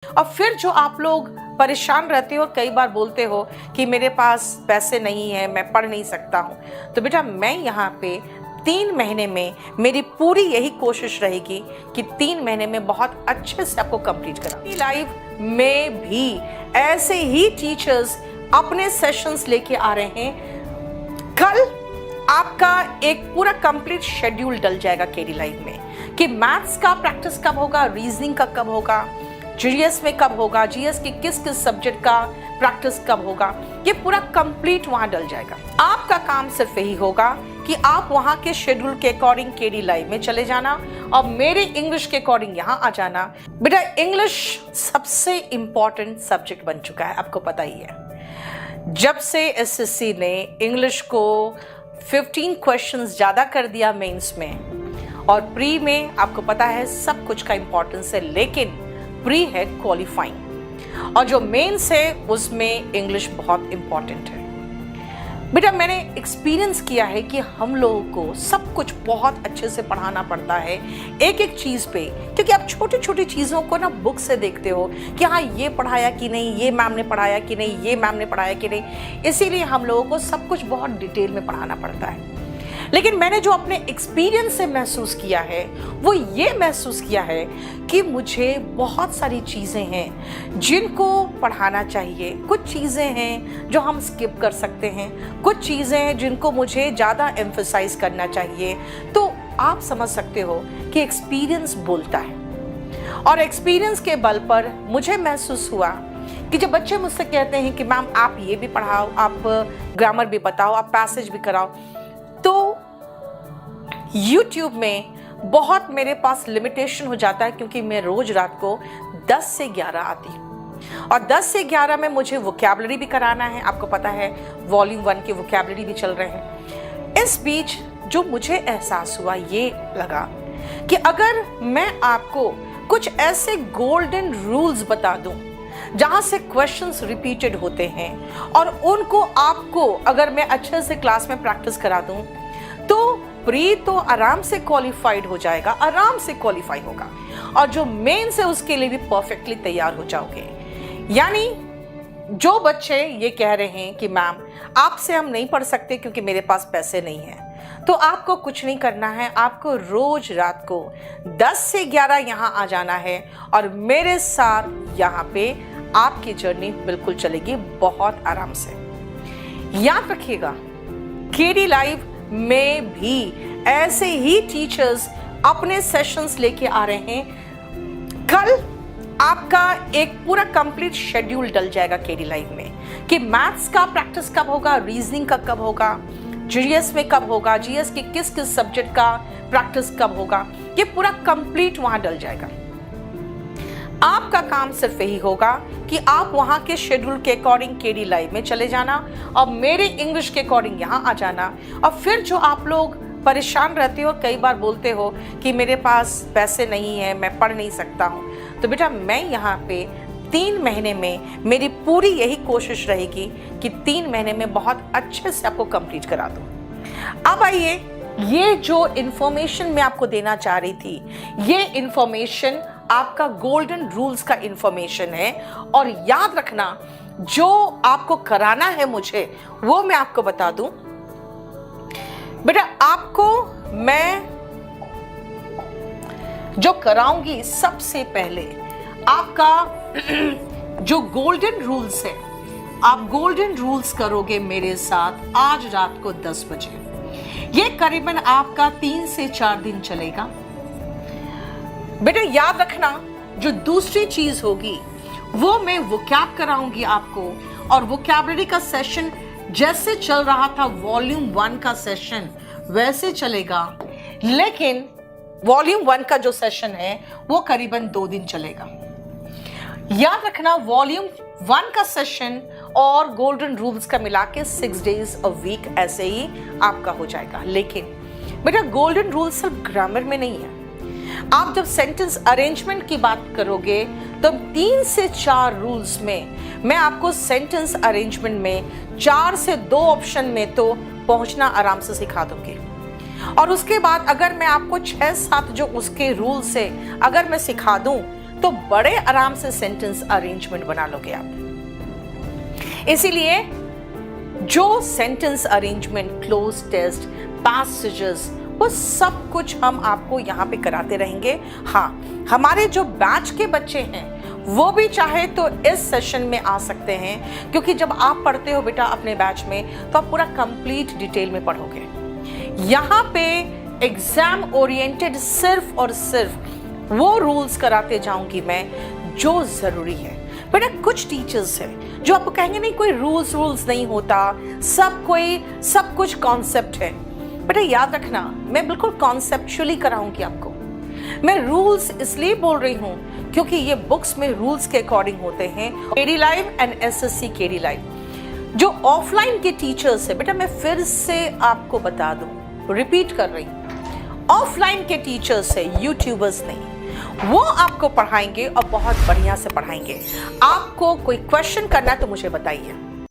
और फिर जो आप लोग परेशान रहते हो, कई बार बोलते हो कि मेरे पास पैसे नहीं है, मैं पढ़ नहीं सकता हूँ, तो बेटा मैं यहाँ पे 3 महीने में मेरी पूरी यही कोशिश रहेगी कि 3 महीने में बहुत अच्छे से आपको कंप्लीट करा। लाइफ में भी ऐसे ही टीचर्स अपने सेशंस लेके आ रहे हैं। कल आपका एक पूरा कंप्लीट शेड्यूल डल जाएगा केडी लाइफ में कि मैथ्स का प्रैक्टिस कब होगा, रीजनिंग का कब होगा, जीएस में कब होगा, जीएस के किस किस सब्जेक्ट का प्रैक्टिस कब होगा, ये पूरा कंप्लीट वहां डल जाएगा। आपका काम सिर्फ यही होगा कि आप वहां के शेड्यूल के अकॉर्डिंग केडी लाइव में चले जाना और मेरे इंग्लिश के अकॉर्डिंग यहां आ जाना। बेटा इंग्लिश सबसे इंपॉर्टेंट सब्जेक्ट बन चुका है, आपको पता ही है। जब से एसएससी ने इंग्लिश को 15 क्वेश्चंस ज्यादा कर दिया मेंस में, और प्री में आपको पता है सब कुछ का इंपॉर्टेंस है, लेकिन प्री है क्वालिफाइंग और जो मेंस है उसमें इंग्लिश बहुत इंपॉर्टेंट है। बेटा मैंने एक्सपीरियंस किया है कि हम लोगों को सब कुछ बहुत अच्छे से पढ़ाना पड़ता है एक एक चीज़ पे, क्योंकि आप छोटी छोटी चीज़ों को ना बुक से देखते हो कि हाँ ये पढ़ाया कि नहीं, ये मैम ने पढ़ाया कि नहीं, ये मैम ने पढ़ाया कि नहीं, इसीलिए हम लोगों को सब कुछ बहुत डिटेल में पढ़ाना पड़ता है। लेकिन मैंने जो अपने एक्सपीरियंस से महसूस किया है वो ये महसूस किया है कि मुझे बहुत सारी चीज़ें हैं जिनको पढ़ाना चाहिए, कुछ चीज़ें हैं जो हम स्किप कर सकते हैं, कुछ चीज़ें हैं जिनको मुझे ज़्यादा एम्फसाइज करना चाहिए। तो आप समझ सकते हो कि एक्सपीरियंस बोलता है, और एक्सपीरियंस के बल पर मुझे महसूस हुआ कि जब बच्चे मुझसे कहते हैं कि मैम आप ये भी पढ़ाओ, आप ग्रामर भी बताओ, आप पैसेज भी कराओ, तो YouTube में बहुत मेरे पास लिमिटेशन हो जाता है, क्योंकि मैं रोज रात को 10 से 11 आती हूँ और 10 से 11 में मुझे वोकैबुलरी भी कराना है। आपको पता है वॉल्यूम 1 के वोकैबुलरी भी चल रहे हैं। इस बीच जो मुझे एहसास हुआ, ये लगा कि अगर मैं आपको कुछ ऐसे गोल्डन रूल्स बता दूं जहां से क्वेश्चंस रिपीटेड होते हैं और उनको आपको अगर मैं अच्छे से क्लास में प्रैक्टिस करा दूं, तो प्री तो आराम से क्वालिफाइड हो जाएगा, आराम से क्वालिफाई होगा, और जो मेन से उसके लिए भी परफेक्टली तैयार हो जाओगे। यानी जो बच्चे ये कह रहे हैं कि मैम आपसे हम नहीं पढ़ सकते क्योंकि मेरे पास पैसे नहीं है, तो आपको कुछ नहीं करना है, आपको रोज रात को 10 से 11 यहाँ आ जाना है और मेरे साथ यहाँ पे आपकी जर्नी बिल्कुल चलेगी बहुत आराम से। याद रखिएगा केडी लाइव में भी ऐसे ही टीचर्स अपने सेशंस लेके आ रहे हैं। कल आपका एक पूरा कंप्लीट शेड्यूल डल जाएगा केडी लाइव में कि मैथ्स का प्रैक्टिस कब होगा, रीजनिंग का कब होगा, जीएस में कब होगा, जीएस के किस किस सब्जेक्ट का प्रैक्टिस कब होगा, ये पूरा कंप्लीट वहां डल जाएगा। आपका काम सिर्फ यही होगा कि आप वहां के शेड्यूल के अकॉर्डिंग केडी लाइव में चले जाना और मेरे इंग्लिश के अकॉर्डिंग यहाँ आ जाना। और फिर जो आप लोग परेशान रहते हो, कई बार बोलते हो कि मेरे पास पैसे नहीं है, मैं पढ़ नहीं सकता हूँ, तो बेटा मैं यहाँ पे 3 महीने में मेरी पूरी यही कोशिश रहेगी कि 3 महीने में बहुत अच्छे से आपको कंप्लीट करा दूँ। अब आइए, ये जो इन्फॉर्मेशन मैं आपको देना चाह रही थी, ये इन्फॉर्मेशन आपका गोल्डन रूल्स का इंफॉर्मेशन है, और याद रखना जो आपको कराना है मुझे वो मैं आपको बता दूं। बेटा आपको मैं जो कराऊंगी, सबसे पहले आपका जो गोल्डन रूल्स है, आप गोल्डन रूल्स करोगे मेरे साथ आज रात को 10 बजे। ये करीबन आपका 3 से 4 दिन चलेगा। बेटा याद रखना जो दूसरी चीज होगी वो मैं वोकैब कराऊंगी आपको, और वोकैबुलरी का सेशन जैसे चल रहा था वॉल्यूम 1 का सेशन वैसे चलेगा, लेकिन वॉल्यूम 1 का जो सेशन है वो करीबन 2 दिन चलेगा। याद रखना वॉल्यूम 1 का सेशन और गोल्डन रूल्स का मिला के 6 days a week ऐसे ही आपका हो जाएगा। लेकिन बेटा गोल्डन रूल्स सिर्फ ग्रामर में नहीं है। आप जब सेंटेंस अरेंजमेंट की बात करोगे तो 3 से 4 रूल्स में मैं आपको सेंटेंस अरेंजमेंट में 4 से 2 ऑप्शन में तो पहुंचना आराम से सिखा दूंगी, और उसके बाद अगर मैं आपको 6-7 जो उसके रूल्स है अगर मैं सिखा दूं तो बड़े आराम से सेंटेंस अरेंजमेंट बना लोगे आप। इसीलिए जो sentence arrangement, cloze test, passages, वो सब कुछ हम आपको यहाँ पे कराते रहेंगे। हाँ, हमारे जो बैच के बच्चे हैं वो भी चाहे तो इस सेशन में आ सकते हैं, क्योंकि जब आप पढ़ते हो बेटा अपने बैच में तो आप पूरा कंप्लीट डिटेल में पढ़ोगे। यहाँ पे एग्जाम ओरिएंटेड सिर्फ और सिर्फ वो रूल्स कराते जाऊंगी मैं जो जरूरी है। बेटा कुछ टीचर्स हैं जो आपको कहेंगे नहीं कोई रूल्स नहीं होता, सब कुछ कॉन्सेप्ट है। बेटा याद रखना, मैं बिल्कुल कॉन्सेप्चुअली कराऊंगी आपको। मैं रूल्स इसलिए बोल रही हूं क्योंकि ये बुक्स में रूल्स के अकॉर्डिंग होते हैं। KD live and SSC KD live जो ऑफलाइन के टीचर्स है, बेटा मैं फिर से आपको बता दूं, रिपीट कर रही हूं, ऑफलाइन के टीचर्स है, यूट्यूबर्स नहीं। वो आपको पढ़ाएंगे और बहुत बढ़िया से पढ़ाएंगे। आपको कोई क्वेश्चन करना है तो मुझे बताइए।